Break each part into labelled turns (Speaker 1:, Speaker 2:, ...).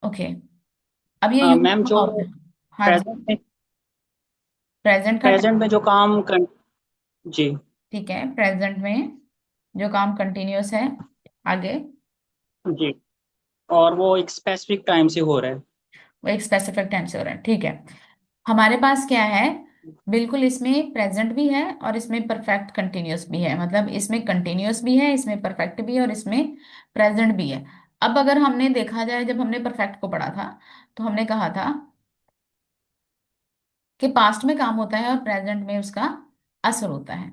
Speaker 1: Okay. अब ये use
Speaker 2: ma'am जो
Speaker 1: कहाँ होता है? हाँ जी।
Speaker 2: प्रेजेंट में
Speaker 1: प्रेजेंट का
Speaker 2: प्रेजेंट में
Speaker 1: टाइम।
Speaker 2: जो काम जी
Speaker 1: ठीक है, प्रेजेंट में जो काम कंटिन्यूअस है। आगे।
Speaker 2: जी, और वो एक स्पेसिफिक टाइम से हो रहा है।
Speaker 1: वो एक स्पेसिफिक टाइम से हो रहा है, ठीक है। हमारे पास क्या है? बिल्कुल, इसमें प्रेजेंट भी है और इसमें परफेक्ट कंटिन्यूअस भी है। मतलब इसमें कंटिन्यूअस भी है, इसमें परफेक्ट भी है और इसमें प्रेजेंट भी है। अब अगर हमने देखा जाए, जब हमने परफेक्ट को पढ़ा था तो हमने कहा था कि पास्ट में काम होता है और प्रेजेंट में उसका असर होता है।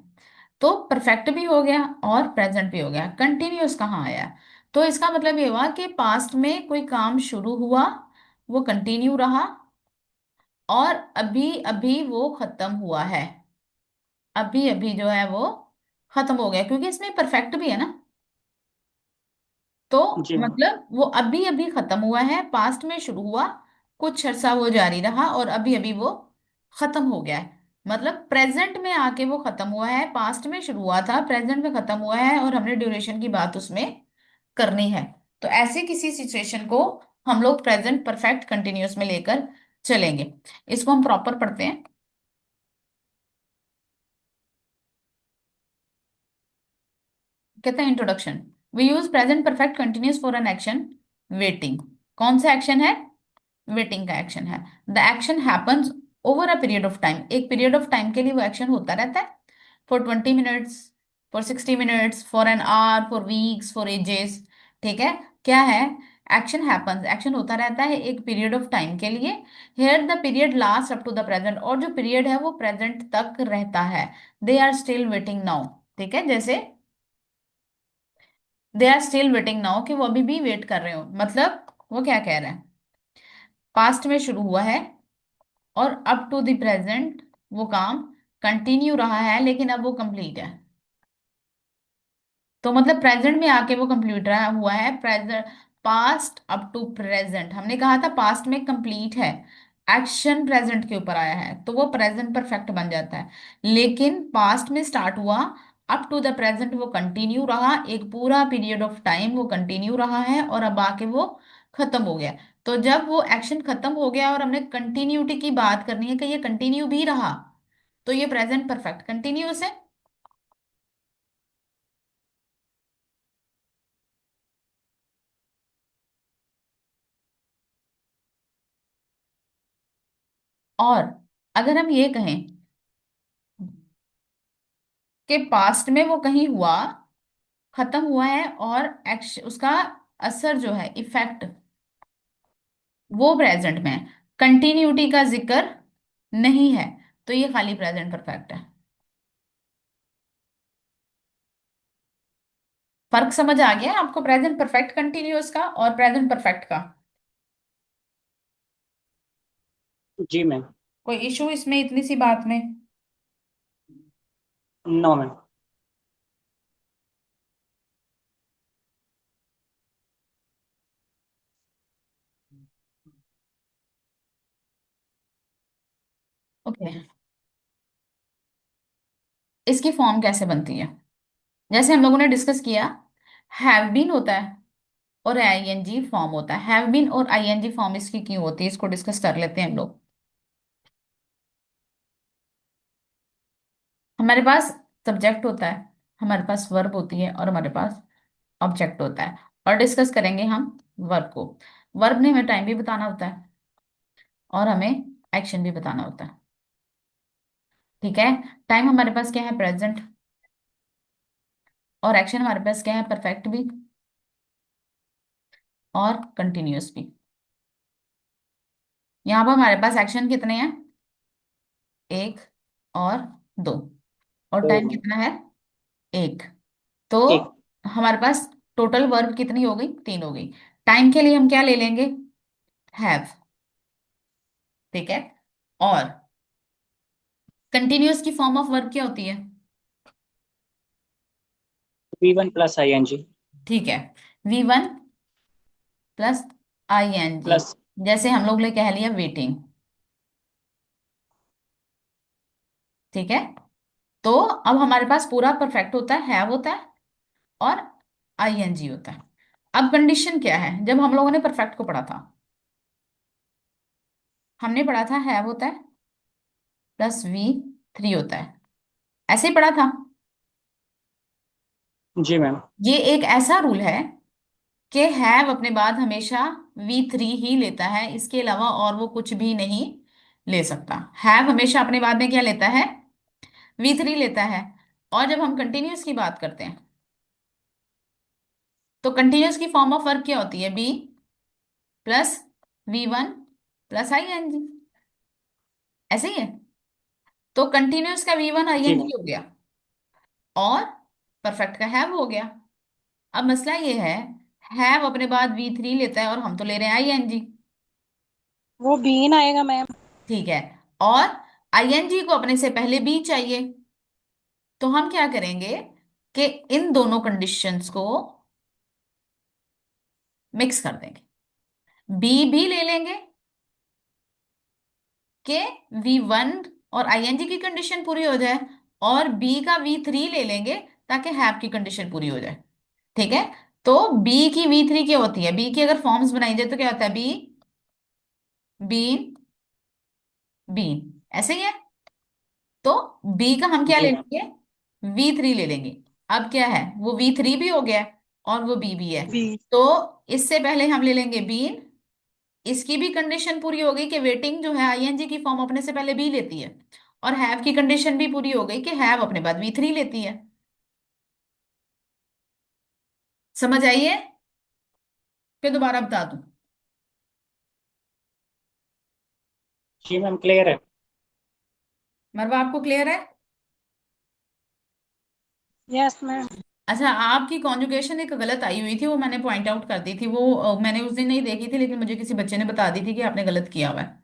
Speaker 1: तो परफेक्ट भी हो गया और प्रेजेंट भी हो गया, कंटिन्यूअस कहाँ आया? तो इसका मतलब ये हुआ कि पास्ट में कोई काम शुरू हुआ, वो कंटिन्यू रहा, और अभी अभी वो खत्म हुआ है। अभी अभी जो है वो खत्म हो गया, क्योंकि इसमें परफेक्ट भी है ना। तो
Speaker 2: जी हाँ।
Speaker 1: मतलब वो अभी अभी खत्म हुआ है, पास्ट में शुरू हुआ, कुछ अर्सा वो जारी रहा और अभी अभी वो खत्म हो गया है। मतलब प्रेजेंट में आके वो खत्म हुआ है, पास्ट में शुरू हुआ था, प्रेजेंट में खत्म हुआ है, और हमने ड्यूरेशन की बात उसमें करनी है। तो ऐसे किसी सिचुएशन को हम लोग प्रेजेंट परफेक्ट कंटिन्यूअस में लेकर चलेंगे। इसको हम प्रॉपर पढ़ते हैं। कहते हैं introduction. We use present perfect continuous for an action waiting. कौन सा एक्शन है? वेटिंग का एक्शन है। The action happens over a period of time. एक पीरियड ऑफ टाइम के लिए वो एक्शन होता रहता है। For 20 minutes, for 60 minutes, for an hour, for weeks, for ages. ठीक है। क्या है? एक्शन हैपन्स, एक्शन होता रहता है एक पीरियड ऑफ टाइम के लिए। Here the period last up to the present, और जो पीरियड है वो प्रेजेंट तक रहता है। They are still waiting now. ठीक है, जैसे they are still waiting now, कि वो अभी भी वेट कर रहे हो। मतलब वो क्या कह रहे हैं? पास्ट में शुरू हुआ है और अप टू द प्रेजेंट वो काम कंटिन्यू रहा है, लेकिन अब वो कंप्लीट है। तो मतलब प्रेजेंट में आके वो कंप्लीट रहा हुआ है। Present, past up to present, हमने कहा था पास्ट में कंप्लीट है, एक्शन प्रेजेंट के ऊपर आया है तो वो प्रेजेंट परफेक्ट बन जाता है। लेकिन पास्ट में स्टार्ट हुआ, अप टू द प्रेजेंट वो कंटिन्यू रहा, एक पूरा पीरियड ऑफ टाइम वो कंटिन्यू रहा है, और अब आके वो खत्म हो गया। तो जब वो एक्शन खत्म हो गया और हमने कंटिन्यूटी की बात करनी है कि ये कंटिन्यू भी रहा, तो ये प्रेजेंट परफेक्ट कंटिन्यूअस है। और अगर हम ये कहें कि पास्ट में वो कहीं हुआ, खत्म हुआ है, और एक्शन उसका असर जो है, इफेक्ट, वो प्रेजेंट में है, कंटिन्यूटी का जिक्र नहीं है, तो ये खाली प्रेजेंट परफेक्ट है। फर्क समझ आ गया आपको प्रेजेंट परफेक्ट कंटिन्यूअस का और प्रेजेंट परफेक्ट का?
Speaker 2: जी मैम।
Speaker 1: कोई इशू इसमें इतनी सी बात में?
Speaker 2: No ma'am.
Speaker 1: ओके। इसकी फॉर्म कैसे बनती है? जैसे हम लोगों ने डिस्कस किया, हैव बीन होता है और आईएनजी फॉर्म होता है। हैव बीन और आईएनजी फॉर्म इसकी क्यों होती है, इसको डिस्कस कर लेते हैं हम लोग। हमारे पास सब्जेक्ट होता है, हमारे पास वर्ब होती है और हमारे पास ऑब्जेक्ट होता है। और डिस्कस करेंगे हम वर्ब को। वर्ब ने हमें टाइम भी बताना होता है और हमें एक्शन भी बताना होता है। ठीक है। टाइम हमारे पास क्या है? प्रेजेंट। और एक्शन हमारे पास क्या है? परफेक्ट भी और कंटिन्यूअस भी। यहाँ पर हमारे पास एक्शन कितने हैं? एक और दो। और
Speaker 2: तो
Speaker 1: टाइम कितना है? एक। तो
Speaker 2: एक।
Speaker 1: हमारे पास टोटल वर्ब कितनी हो गई? तीन हो गई। टाइम के लिए हम क्या ले लेंगे? हैव। ठीक है। और कंटिन्यूअस की फॉर्म ऑफ वर्ब क्या होती है?
Speaker 2: V1 प्लस ING
Speaker 1: ठीक है, V1 प्लस आईएनजी।
Speaker 2: प्लस।
Speaker 1: जैसे हम लोग ने कह लिया वेटिंग। ठीक है। तो अब हमारे पास पूरा परफेक्ट होता है, हैव होता है और आईएनजी होता है। अब कंडीशन क्या है जब हम लोगों ने परफेक्ट को पढ़ा था? हमने पढ़ा था हैव होता है प्लस वी थ्री होता है, ऐसे ही पढ़ा था।
Speaker 2: जी मैम।
Speaker 1: ये एक ऐसा रूल है कि हैव अपने बाद हमेशा वी थ्री ही लेता है, इसके अलावा और वो कुछ भी नहीं ले सकता। हैव हमेशा अपने बाद में क्या लेता है, वी थ्री लेता है। और जब हम कंटिन्यूअस की बात करते हैं तो कंटिन्यूअस की फॉर्म ऑफ वर्क क्या होती है, B plus V one plus I N G, ऐसे ही है। तो कंटिन्यूअस का V one I
Speaker 2: G
Speaker 1: N
Speaker 2: ma'am.
Speaker 1: जी हो गया और परफेक्ट का हैव हो गया। अब मसला ये है, हैव अपने बाद वी थ्री लेता है और हम तो ले रहे हैं आई एन जी।
Speaker 3: वो बीन आएगा मैम।
Speaker 1: ठीक है, और आईएनजी को अपने से पहले बी चाहिए, तो हम क्या करेंगे कि इन दोनों कंडीशंस को मिक्स कर देंगे, बी भी ले लेंगे कि वी वन और आईएनजी की कंडीशन पूरी हो जाए, और बी का वी थ्री ले लेंगे ताकि हैव की कंडीशन पूरी हो जाए। ठीक है, तो बी की वी थ्री क्या होती है, बी की अगर फॉर्म्स बनाई जाए तो क्या होता है, बी बीन बीन, ऐसे ही है। तो बी का हम क्या
Speaker 2: जी
Speaker 1: ले
Speaker 2: मैम।
Speaker 1: लेंगे, वी थ्री ले लेंगे। अब क्या है, वो वी थ्री भी हो गया है और वो बी भी है।
Speaker 3: बी।
Speaker 1: तो इससे पहले हम ले लेंगे बी, इसकी भी कंडीशन पूरी हो गई कि वेटिंग जो है आईएनजी की फॉर्म अपने से पहले बी लेती है, और हैव की कंडीशन भी पूरी हो गई कि हैव अपने बाद वी थ्री लेती है। समझ आइए, फिर दोबारा बता दूं।
Speaker 2: जी मैम, क्लियर है।
Speaker 1: मरवा आपको क्लियर है?
Speaker 3: Yes ma'am.
Speaker 1: अच्छा, आपकी कॉन्जुगेशन एक गलत आई हुई थी, वो मैंने पॉइंट आउट कर दी थी, वो मैंने उस दिन नहीं देखी थी, लेकिन मुझे किसी बच्चे ने बता दी थी कि आपने गलत किया हुआ है।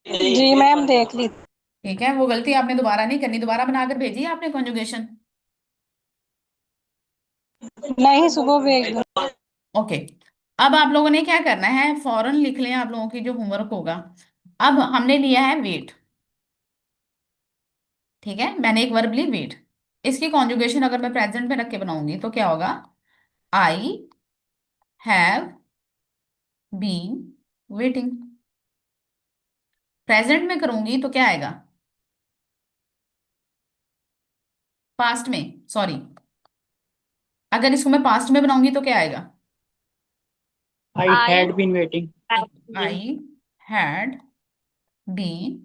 Speaker 3: जी मैम देख ली।
Speaker 1: ठीक है, वो गलती आपने दोबारा नहीं करनी, दोबारा बनाकर भेजी है आपने कॉन्जुगेशन?
Speaker 3: नहीं सुबह भेज दूँ।
Speaker 1: ओके। अब आप लोगों ने क्या करना है, फौरन लिख लें आप लोगों की जो होमवर्क होगा। अब हमने लिया है वेट, ठीक है, मैंने एक वर्ब ली वेट, इसकी कॉन्जुगेशन अगर मैं प्रेजेंट में रख के बनाऊंगी तो क्या होगा, I have been waiting. Present में करूंगी तो क्या आएगा, पास्ट में, सॉरी, अगर इसको मैं पास्ट में बनाऊंगी तो क्या आएगा,
Speaker 2: I
Speaker 3: I
Speaker 2: had been waiting.
Speaker 1: I had been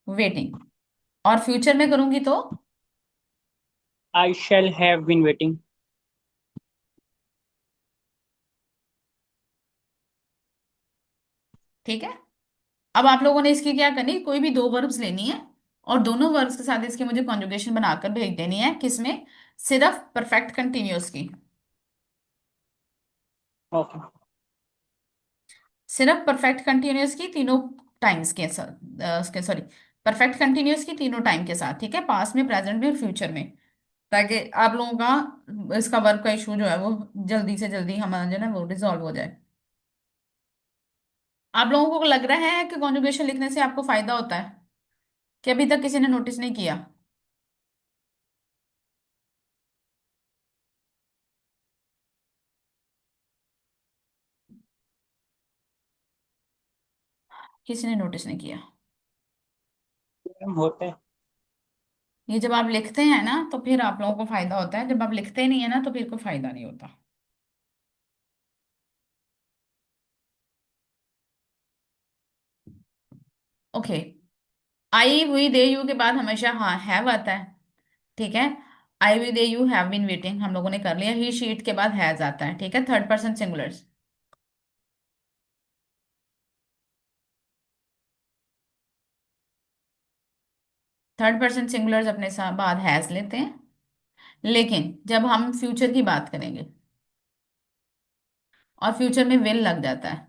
Speaker 1: waiting. और फ्यूचर में करूंगी तो,
Speaker 2: I shall have been waiting.
Speaker 1: ठीक है। अब आप लोगों ने इसकी क्या करनी, कोई भी दो वर्ब्स लेनी है और दोनों वर्ब्स के साथ इसकी मुझे कॉन्जुगेशन बनाकर भेज देनी है, किसमें, सिर्फ परफेक्ट कंटिन्यूअस की,
Speaker 2: ओके।
Speaker 1: सिर्फ परफेक्ट कंटिन्यूअस की तीनों टाइम्स के साथ, सॉरी, परफेक्ट कंटिन्यूअस की तीनों टाइम के साथ, ठीक है, पास्ट में, प्रेजेंट में, फ्यूचर में, ताकि आप लोगों का इसका वर्क का इशू जो है वो जल्दी से जल्दी हमारा जो है ना वो रिजॉल्व हो जाए। आप लोगों को लग रहा है कि कॉन्जुगेशन लिखने से आपको फायदा होता है, कि अभी तक किसी ने नोटिस नहीं किया? किसी ने नोटिस नहीं किया?
Speaker 2: मैम होता है।
Speaker 1: ये जब आप लिखते हैं ना तो फिर आप लोगों को फायदा होता है, जब आप लिखते नहीं है ना तो फिर कोई फायदा नहीं होता। Okay, I we they you के बाद हमेशा हाँ हैव आता है, ठीक है। I we they you have been waiting हम लोगों ने कर लिया, ही शीट के बाद हैज आता है, ठीक है, third person singulars. Third person singulars अपने साथ बाद हैज लेते हैं, लेकिन जब हम फ्यूचर की बात करेंगे और फ्यूचर में विल लग जाता है,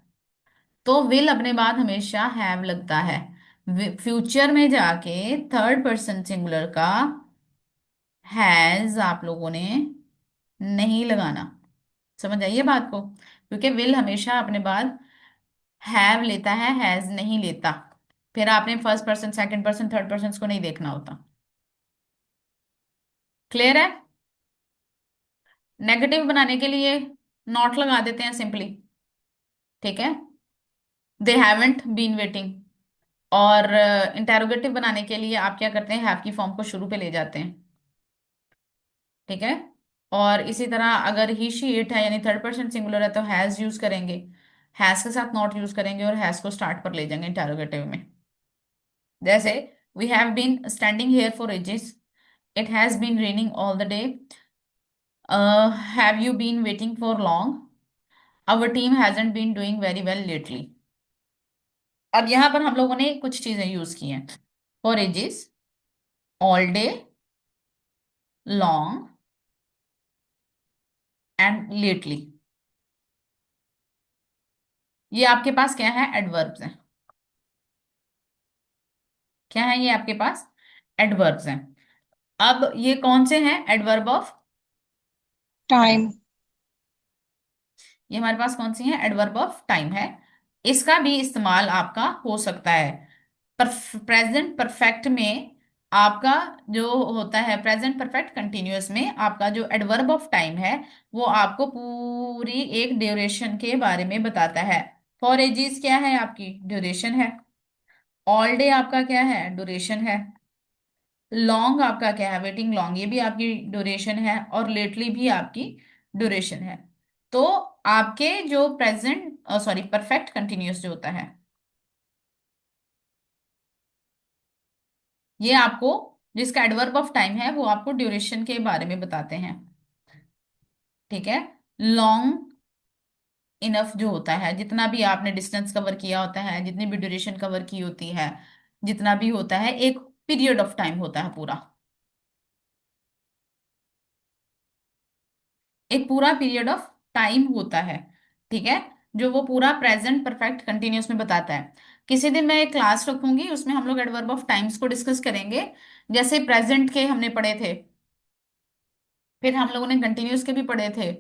Speaker 1: तो विल अपने बाद हमेशा हैव लगता है। फ्यूचर में जाके थर्ड पर्सन सिंगुलर का हैज आप लोगों ने नहीं लगाना। समझ आइए बात को, क्योंकि विल हमेशा अपने बाद हैव लेता है, हैज नहीं लेता। फिर आपने first person, second person, third person को नहीं देखना होता। क्लियर है? नेगेटिव बनाने के लिए नॉट लगा देते हैं सिंपली, ठीक है। They haven't been waiting. और इंटेरोगेटिव बनाने के लिए आप क्या करते हैं, हैव की फॉर्म को शुरू पे ले जाते हैं। ठीक है। और इसी तरह अगर ही शी इट है यानी थर्ड पर्सन सिंगुलर है तो हैज यूज करेंगे, हैज के साथ नॉट यूज करेंगे और हैज को स्टार्ट पर ले जाएंगे इंटेरोगेटिव में। जैसे we have been standing here for ages, it has been raining all the day, have you been waiting for long, our team hasn't been doing very well lately. अब यहाँ पर हम लोगों ने कुछ चीजें यूज की हैं, for ages, all day, long and lately. ये आपके पास क्या है, एडवर्ब्स हैं। क्या है ये आपके पास, एडवर्ब्स हैं। अब ये कौन से हैं, एडवर्ब ऑफ टाइम।
Speaker 3: टाइम।
Speaker 1: ये हमारे पास कौन सी है, एडवर्ब ऑफ टाइम है। इसका भी इस्तेमाल आपका हो सकता है पर प्रेजेंट परफेक्ट में। आपका जो होता है प्रेजेंट परफेक्ट कंटिन्यूअस में, आपका जो एडवर्ब ऑफ टाइम है वो आपको पूरी एक ड्यूरेशन के बारे में बताता है। फॉर एजीज क्या है, आपकी ड्यूरेशन है। ऑल डे आपका क्या है, ड्यूरेशन है। लॉन्ग आपका क्या है, वेटिंग लॉन्ग, ये भी आपकी ड्यूरेशन है। और लेटली भी आपकी ड्यूरेशन है। तो आपके जो प्रेजेंट सॉरी परफेक्ट कंटिन्यूअस जो होता है, ये आपको जिसका एडवर्ब ऑफ टाइम है वो आपको ड्यूरेशन के बारे में बताते हैं। ठीक है। लॉन्ग इनफ जो होता है, जितना भी आपने डिस्टेंस कवर किया होता है, जितनी भी ड्यूरेशन कवर की होती है, जितना भी होता है एक पीरियड ऑफ टाइम होता है पूरा, एक पूरा पीरियड ऑफ टाइम होता है। ठीक है। जो वो पूरा प्रेजेंट परफेक्ट कंटिन्यूअस में बताता है। किसी दिन मैं एक क्लास रखूंगी, उसमें हम लोग एडवर्ब ऑफ टाइम्स को डिस्कस करेंगे। जैसे प्रेजेंट के हमने पढ़े थे, फिर हम लोगों ने कंटिन्यूअस के भी पढ़े थे,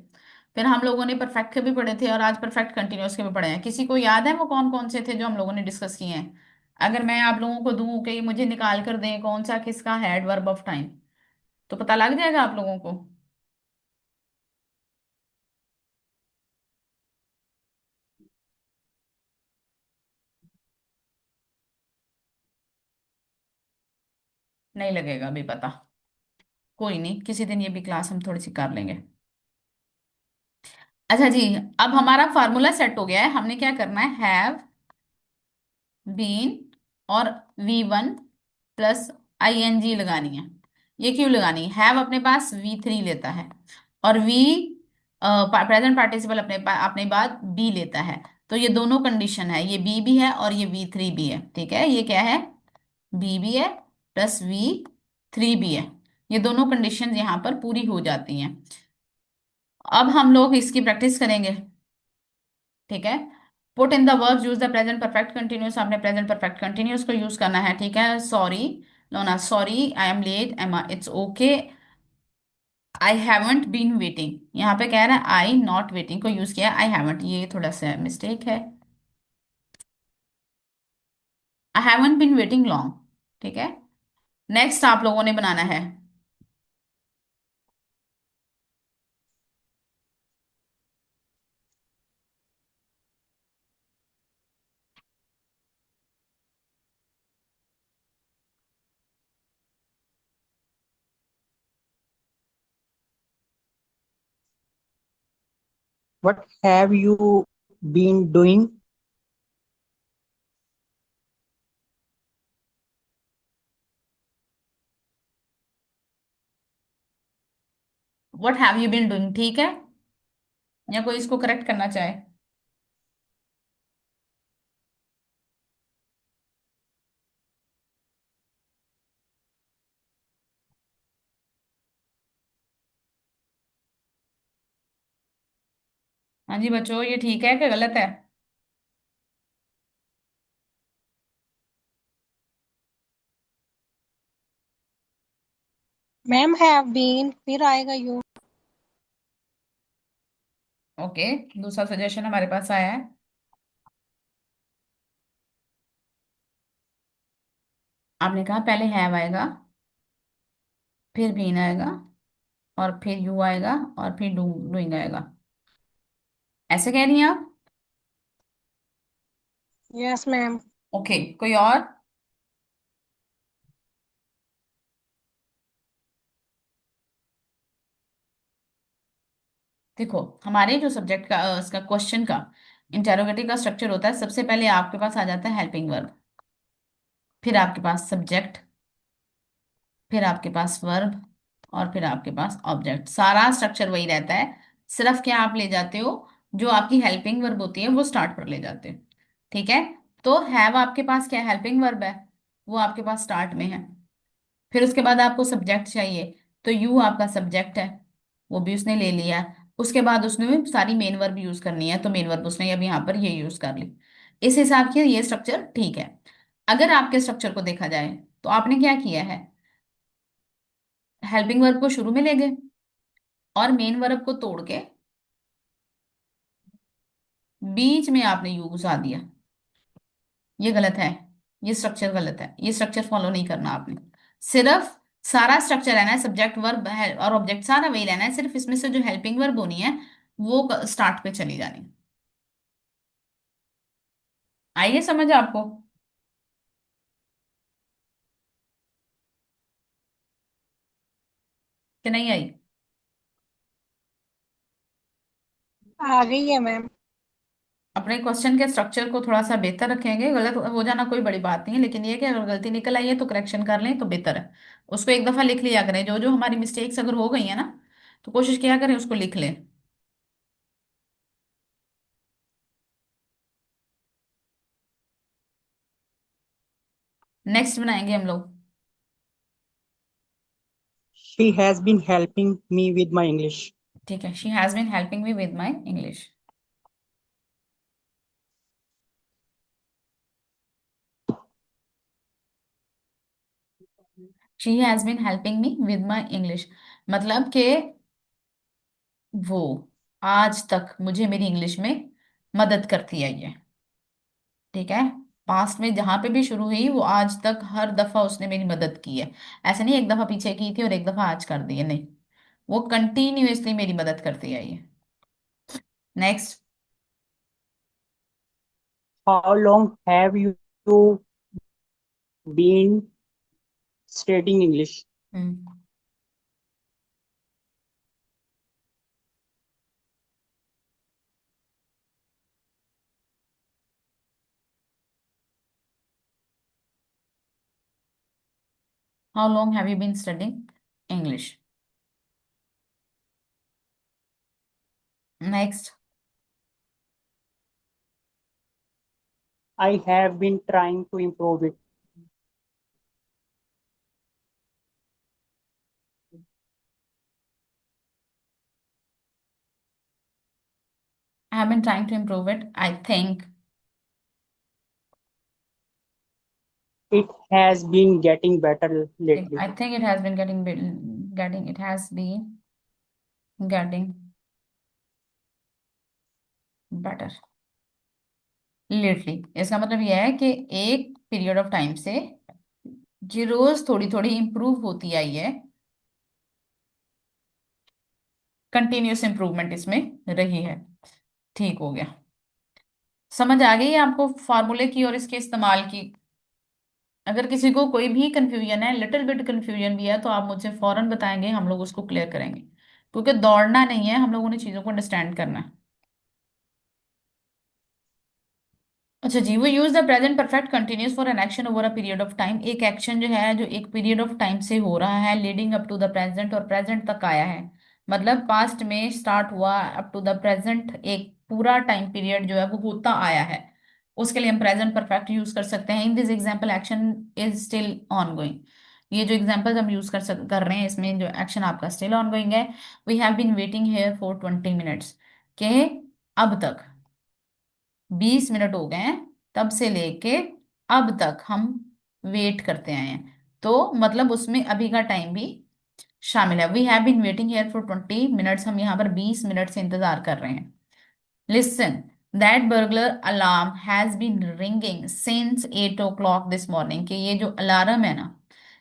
Speaker 1: फिर हम लोगों ने परफेक्ट के भी पढ़े थे और आज परफेक्ट कंटिन्यूअस के भी पढ़े हैं। किसी को याद है वो कौन कौन से थे जो हम लोगों ने डिस्कस किए हैं? अगर मैं आप लोगों को दूं कि मुझे निकाल कर दें कौन सा किसका है एडवर्ब ऑफ टाइम, तो पता लग जाएगा आप लोगों को। नहीं लगेगा अभी पता, कोई नहीं, किसी दिन ये भी क्लास हम थोड़ी सी कर लेंगे। अच्छा जी, अब हमारा फार्मूला सेट हो गया है। हमने क्या करना है, हैव बीन और V1 प्लस ING लगानी है। ये क्यों लगानी है, हैव अपने पास V3 लेता है और वी प्रेजेंट पार्टिसिपल अपने बाद बी लेता है। तो ये दोनों कंडीशन है, ये बी भी है और ये V3 भी है। ठीक है, ये क्या है, बी भी है प्लस V3 भी है। ये दोनों कंडीशन यहाँ पर पूरी हो जाती हैं। अब हम लोग इसकी प्रैक्टिस करेंगे। ठीक है। Put in the work, use the present perfect continuous, आपने प्रेजेंट परफेक्ट कंटिन्यूअस को यूज करना है। ठीक है, sorry Lona, sorry I am late, Emma it's okay, I haven't been waiting, यहाँ पे कह रहा है आई नॉट वेटिंग को यूज किया, आई हैवंट, ये थोड़ा सा मिस्टेक है। I haven't been waiting long. ठीक है। नेक्स्ट आप लोगों ने बनाना है,
Speaker 2: What have you been doing?
Speaker 1: What have you been doing. ठीक है, या कोई इसको करेक्ट करना चाहे? हाँ जी बच्चों, ये ठीक है कि गलत है?
Speaker 3: मैम हैव बीन फिर आएगा यू।
Speaker 1: ओके, दूसरा सजेशन हमारे पास आया है। आपने कहा पहले हैव आएगा, फिर बीन आएगा, और फिर यू आएगा, और फिर डूइंग आएगा। ऐसे कह रही हैं आप?
Speaker 3: Yes, ma'am.
Speaker 1: ओके, कोई और? देखो, हमारे जो सब्जेक्ट का उसका क्वेश्चन का इंटेरोगेटिव का स्ट्रक्चर होता है, सबसे पहले आपके पास आ जाता है हेल्पिंग वर्ब, फिर आपके पास सब्जेक्ट, फिर आपके पास वर्ब, और फिर आपके पास ऑब्जेक्ट। सारा स्ट्रक्चर वही रहता है, सिर्फ क्या आप ले जाते हो, जो आपकी हेल्पिंग वर्ब होती है वो स्टार्ट पर ले जाते हो। ठीक है, तो हैव आपके पास क्या हेल्पिंग वर्ब है, वो आपके पास स्टार्ट में है। फिर उसके बाद आपको सब्जेक्ट चाहिए, तो यू आपका सब्जेक्ट है, वो भी उसने ले लिया। उसके बाद उसने भी सारी मेन वर्ब यूज करनी है, तो मेन वर्ब उसने अब यहाँ पर ये यूज कर ली। इस हिसाब से ये स्ट्रक्चर ठीक है। अगर आपके स्ट्रक्चर को देखा जाए, तो आपने क्या किया है, हेल्पिंग वर्ब को शुरू में ले गए और मेन वर्ब को तोड़ के बीच में आपने यू घुसा दिया। ये गलत है, ये स्ट्रक्चर गलत है, ये स्ट्रक्चर फॉलो नहीं करना आपने। सिर्फ सारा स्ट्रक्चर रहना है, सब्जेक्ट वर्ब है और ऑब्जेक्ट सारा वही रहना है, सिर्फ इसमें से जो हेल्पिंग वर्ब होनी है वो स्टार्ट पे चली जानी है। आइए समझ आपको, कि नहीं आई?
Speaker 3: आ गई है मैम।
Speaker 1: अपने क्वेश्चन के स्ट्रक्चर को थोड़ा सा बेहतर रखेंगे, गलत हो जाना कोई बड़ी बात नहीं है, लेकिन ये है कि अगर गलती निकल आई है तो करेक्शन कर लें तो बेहतर है। उसको एक दफा लिख लिया करें, जो जो हमारी मिस्टेक्स अगर हो गई है ना, तो कोशिश किया करें उसको लिख लें। नेक्स्ट बनाएंगे हम लोग।
Speaker 2: She has been helping me with my English.
Speaker 1: ठीक है, she has been helping me with my English. She has been helping me with my English, मतलब कि वो आज तक मुझे मेरी इंग्लिश में मदद करती आई है। ठीक है, पास्ट में जहां पे भी शुरू हुई, वो आज तक हर दफा उसने मेरी मदद की है। ऐसे नहीं एक दफा पीछे की थी और एक दफा आज कर दी है, नहीं, वो कंटिन्यूअसली मेरी मदद करती आई है। Next.
Speaker 2: How long have you been studying English?
Speaker 1: How long have you been studying English? Next.
Speaker 2: I have been trying to improve it.
Speaker 1: I have been trying to improve it, I think.
Speaker 2: It has been getting better lately.
Speaker 1: I think it has been getting it has been getting better lately. इसका मतलब यह है कि एक period of time से जो रोज थोड़ी थोड़ी इंप्रूव होती आई है, कंटिन्यूस इंप्रूवमेंट इसमें रही है। ठीक हो गया, समझ आ गई आपको फार्मूले की और इसके इस्तेमाल की? अगर किसी को कोई भी कंफ्यूजन है, लिटिल बिट कंफ्यूजन भी है, तो आप मुझसे फौरन बताएंगे, हम लोग उसको क्लियर करेंगे, क्योंकि दौड़ना नहीं है, हम लोगों ने चीजों को अंडरस्टैंड करना है। अच्छा जी, वो use the present perfect continuous for an action over a period of time. एक एक्शन जो है, जो एक पीरियड ऑफ टाइम से हो रहा है, leading up to the present, और प्रेजेंट तक आया है, मतलब पास्ट में स्टार्ट हुआ अप टू द प्रेजेंट, एक पूरा टाइम पीरियड जो है वो होता आया है, उसके लिए हम प्रेजेंट परफेक्ट यूज कर सकते हैं। In this example action is still on going. ये जो एग्जाम्पल्स हम यूज कर रहे हैं, इसमें जो एक्शन आपका स्टिल ऑन गोइंग है। We have been waiting here for 20 minutes, के अब तक 20 मिनट हो गए हैं, तब से लेके अब तक हम वेट करते आए हैं, तो मतलब उसमें अभी का टाइम भी शामिल है। We have been waiting here for 20 minutes, हम यहाँ पर 20 मिनट से इंतजार कर रहे हैं। Listen, that burglar alarm has been ringing since 8 o'clock this morning, कि ये जो अलार्म है ना,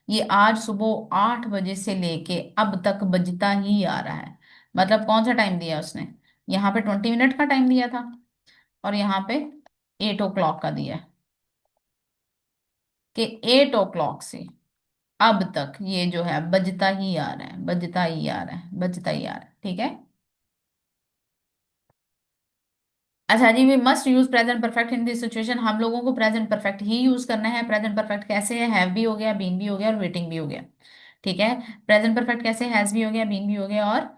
Speaker 1: ये आज सुबह 8 बजे से लेके अब तक बजता ही आ रहा है। मतलब कौन सा टाइम दिया उसने, यहाँ पे 20 मिनट का टाइम दिया था, और यहाँ पे 8 o'clock का दिया है कि 8 o'clock से अब तक ये जो है बजता ही आ रहा है, बजता ही आ रहा है, बजता ही आ रहा है। ठीक है। अच्छा जी, we must use present perfect in this situation. हम लोगों को प्रेजेंट परफेक्ट ही यूज करना है। प्रेजेंट परफेक्ट कैसे है? हैव भी हो गया, बीन भी हो गया और वेटिंग भी हो गया। ठीक है। प्रेजेंट परफेक्ट कैसे? हैज भी हो गया, बीन भी हो गया और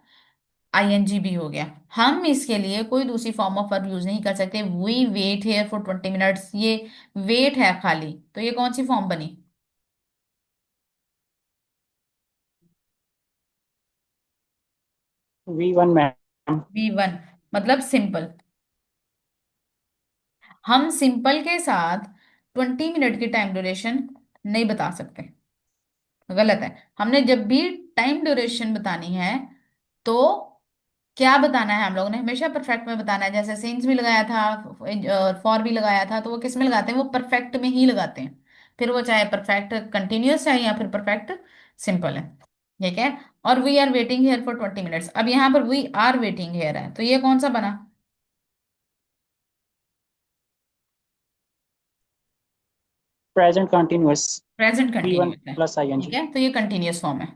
Speaker 1: आईएनजी भी हो गया। हम इसके लिए कोई दूसरी फॉर्म ऑफ वर्ब यूज नहीं कर सकते। We wait here for 20 minutes, ये वेट है खाली, तो ये कौन सी फॉर्म बनी?
Speaker 2: V1 ma'am.
Speaker 1: V1, मतलब सिंपल। हम सिंपल के साथ 20 मिनट की टाइम ड्यूरेशन नहीं बता सकते, गलत है। हमने जब भी टाइम ड्यूरेशन बतानी है तो क्या बताना है? हम लोगों ने हमेशा परफेक्ट में बताना है। जैसे सिंस भी लगाया था, फॉर भी लगाया था, तो वो किस में लगाते हैं? वो परफेक्ट में ही लगाते हैं। फिर वो चाहे परफेक्ट कंटिन्यूअस है या फिर परफेक्ट सिंपल है। ठीक है। और we are waiting here for 20 minutes, अब यहाँ पर वी आर वेटिंग हेयर है, तो ये कौन सा बना?
Speaker 2: Present continuous.
Speaker 1: Present
Speaker 2: V1
Speaker 1: continuous है।
Speaker 2: प्लस
Speaker 1: ठीक
Speaker 2: ING।
Speaker 1: है, तो ये कंटिन्यूअस फॉर्म है।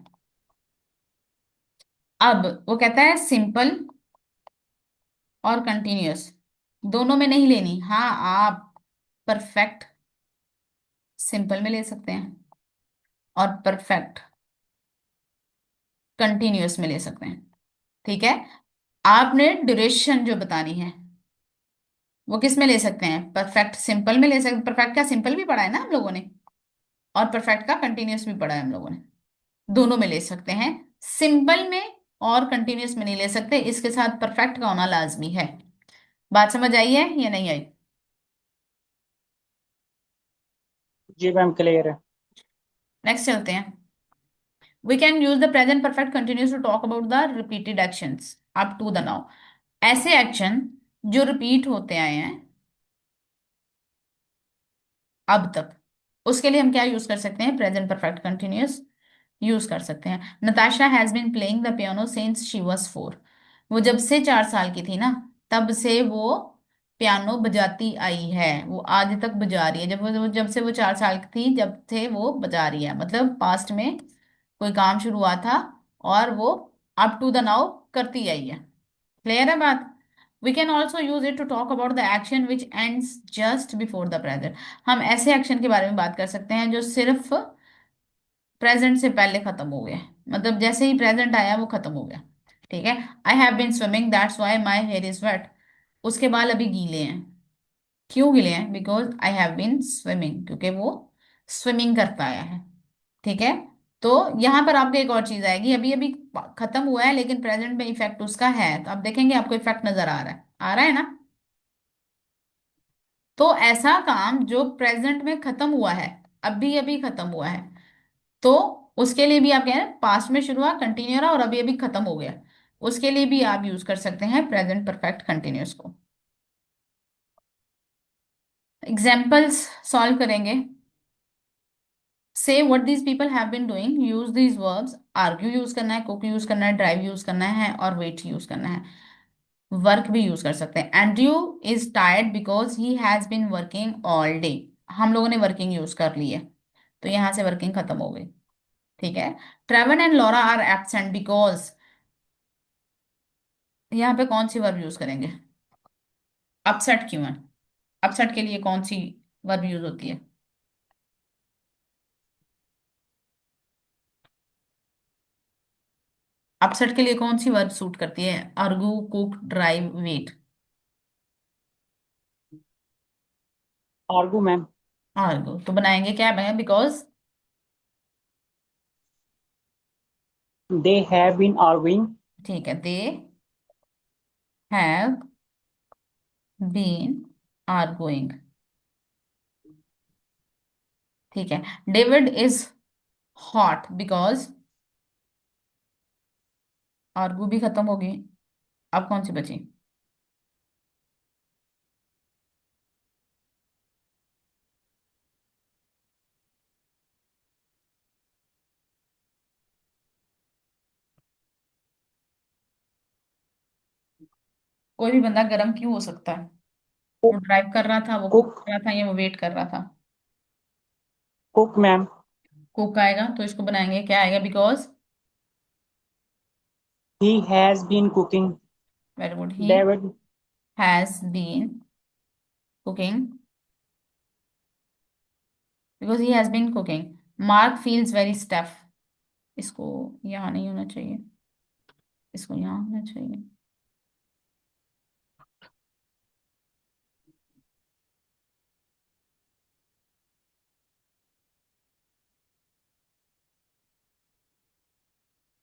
Speaker 1: अब वो कहता है सिंपल और कंटिन्यूअस दोनों में नहीं लेनी। हाँ, आप परफेक्ट सिंपल में ले सकते हैं और परफेक्ट कंटिन्यूअस में ले सकते हैं। ठीक है। आपने ड्यूरेशन जो बतानी है वो किस में ले सकते हैं? परफेक्ट सिंपल में ले सकते। परफेक्ट का सिंपल भी पढ़ा है ना हम लोगों ने, और परफेक्ट का कंटिन्यूअस भी पढ़ा है हम लोगों ने। दोनों में ले सकते हैं। सिंपल में और कंटिन्यूअस में नहीं ले सकते, इसके साथ परफेक्ट का होना लाजमी है। बात समझ आई है या नहीं आई?
Speaker 2: जी मैम, क्लियर है।
Speaker 1: नेक्स्ट चलते हैं। We can use the present perfect continuous to talk about the repeated actions up to the now। ऐसे एक्शन जो रिपीट होते आए हैं अब तक, उसके लिए हम क्या यूज कर सकते हैं? प्रेजेंट परफेक्ट कंटिन्यूअस यूज कर सकते हैं। Natasha has been playing the piano since she was 4। वो जब से 4 साल की थी ना, तब से वो पियानो बजाती आई है। वो आज तक बजा रही है। जब से वो 4 साल की थी, जब से वो बजा रही है, मतलब पास्ट में कोई काम शुरू हुआ था और वो अप टू द नाउ करती आई है। क्लियर है बात? We can also use it to talk about the action which ends just before the present. हम ऐसे एक्शन के बारे में बात कर सकते हैं जो सिर्फ प्रेजेंट से पहले खत्म हो गया, मतलब जैसे ही प्रेजेंट आया वो खत्म हो गया। ठीक है। I have been swimming that's why my hair is wet. उसके बाल अभी गीले हैं। क्यों गीले हैं? Because I have been swimming, क्योंकि वो स्विमिंग करता आया है। ठीक है। तो यहां पर आपको एक और चीज आएगी, अभी अभी खत्म हुआ है लेकिन प्रेजेंट में इफेक्ट उसका है, तो आप देखेंगे आपको इफेक्ट नजर आ रहा है, आ रहा है ना? तो ऐसा काम जो प्रेजेंट में खत्म हुआ है, अभी अभी खत्म हुआ है, तो उसके लिए भी आप कह रहे हैं पास्ट में शुरू हुआ, कंटिन्यू रहा और अभी अभी खत्म हो गया, उसके लिए भी आप यूज कर सकते हैं प्रेजेंट परफेक्ट कंटिन्यूअस को। एग्जाम्पल्स सॉल्व करेंगे। Say what these people have been doing, use these verbs. Argue use करना है, कुक यूज करना है, ड्राइव यूज करना है और वेट यूज करना है। वर्क भी यूज कर सकते हैं। Andrew is tired because he has been working all day. हम लोगों ने वर्किंग यूज कर ली है, तो यहां से वर्किंग खत्म हो गई। ठीक है। Trevon and Laura are absent because, यहाँ पे कौन सी वर्ब यूज करेंगे? अपसेट क्यों है? अपसेट के लिए कौन सी वर्ब यूज होती है? अपसेट के लिए कौन सी वर्ब सूट करती है? Argue, cook, drive, wait.
Speaker 2: Argue ma'am.
Speaker 1: Argue तो बनाएंगे क्या है? Because
Speaker 2: they have been arguing.
Speaker 1: ठीक है, दे हैव बीन आर्गुइंग। ठीक है। David is hot because, argue भी खत्म होगी, अब कौन सी बची? कोई भी बंदा गर्म क्यों हो सकता है? वो ड्राइव कर रहा था, वो कुक
Speaker 2: कुक
Speaker 1: कर रहा था, या वो वेट कर रहा था?
Speaker 2: Cook ma'am.
Speaker 1: कुक आएगा, तो इसको बनाएंगे, क्या आएगा? Because,
Speaker 2: he has been cooking.
Speaker 1: Very good, he
Speaker 2: David
Speaker 1: has been cooking, because he has been cooking. Mark feels very stuff, इसको यहाँ नहीं होना चाहिए, इसको यहाँ होना चाहिए।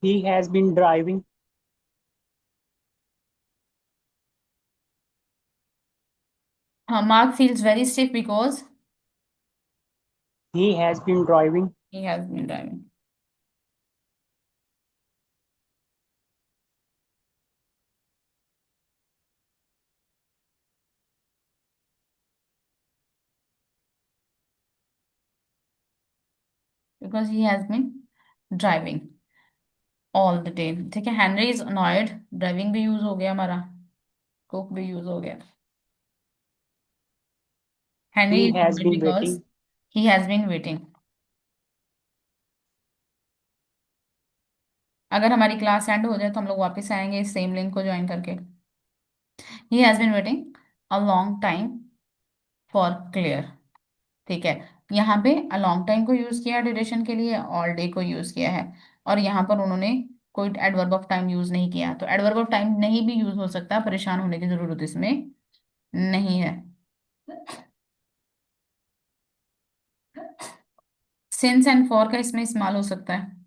Speaker 2: He has been driving.
Speaker 1: हाँ, Mark feels very stiff because
Speaker 2: he has been driving.
Speaker 1: He has been driving. Because he has been driving all the day. ठीक है, हेनरी इज अनॉयड, ड्राइविंग भी यूज हो गया हमारा, कुक भी use हो गया। Henry
Speaker 2: he
Speaker 1: is
Speaker 2: has
Speaker 1: annoyed
Speaker 2: been
Speaker 1: because
Speaker 2: waiting.
Speaker 1: He has been waiting. अगर हमारी क्लास एंड हो जाए तो हम लोग वापस आएंगे इस सेम लिंक को ज्वाइन करके। He has been waiting a long time for clear. ठीक है, यहाँ पे अ लॉन्ग टाइम को यूज किया ड्यूरेशन के लिए, ऑल डे को यूज किया है, और यहाँ पर उन्होंने कोई एडवर्ब ऑफ टाइम यूज नहीं किया। तो एडवर्ब ऑफ टाइम नहीं भी यूज हो सकता, परेशान होने की जरूरत इसमें नहीं है। सिंस एंड फॉर का इसमें इस्तेमाल हो सकता है।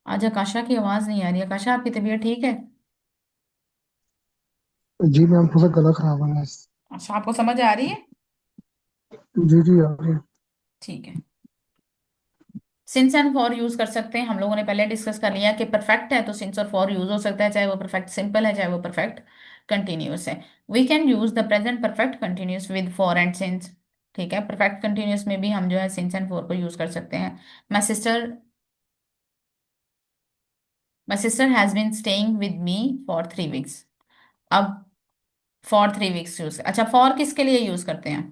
Speaker 1: आज आकाशा की आवाज नहीं आ रही। आकाशा, आपकी तबीयत ठीक है?
Speaker 4: जी मैम, थोड़ा गला खराब है।
Speaker 1: अच्छा, आपको समझ आ रही है?
Speaker 4: जी जी आ रही है।
Speaker 1: ठीक है, सिंस एंड फॉर यूज कर सकते हैं। हम लोगों ने पहले डिस्कस कर लिया कि परफेक्ट है तो सिंस और फॉर यूज हो सकता है, चाहे वो परफेक्ट सिंपल है चाहे वो परफेक्ट कंटिन्यूअस है। We can use the present perfect continuous with for and since. ठीक है, परफेक्ट कंटिन्यूअस में भी हम जो है सिंस एंड फॉर को यूज कर सकते हैं। My sister my sister has been staying with me for 3 weeks. अब फॉर 3 वीक्स यूज, अच्छा फॉर किसके लिए यूज करते हैं?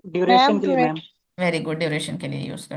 Speaker 2: ड्यूरेशन
Speaker 3: मैम
Speaker 2: के लिए ma'am.
Speaker 3: Duration.
Speaker 1: Very good, duration के लिए यूज करते हैं।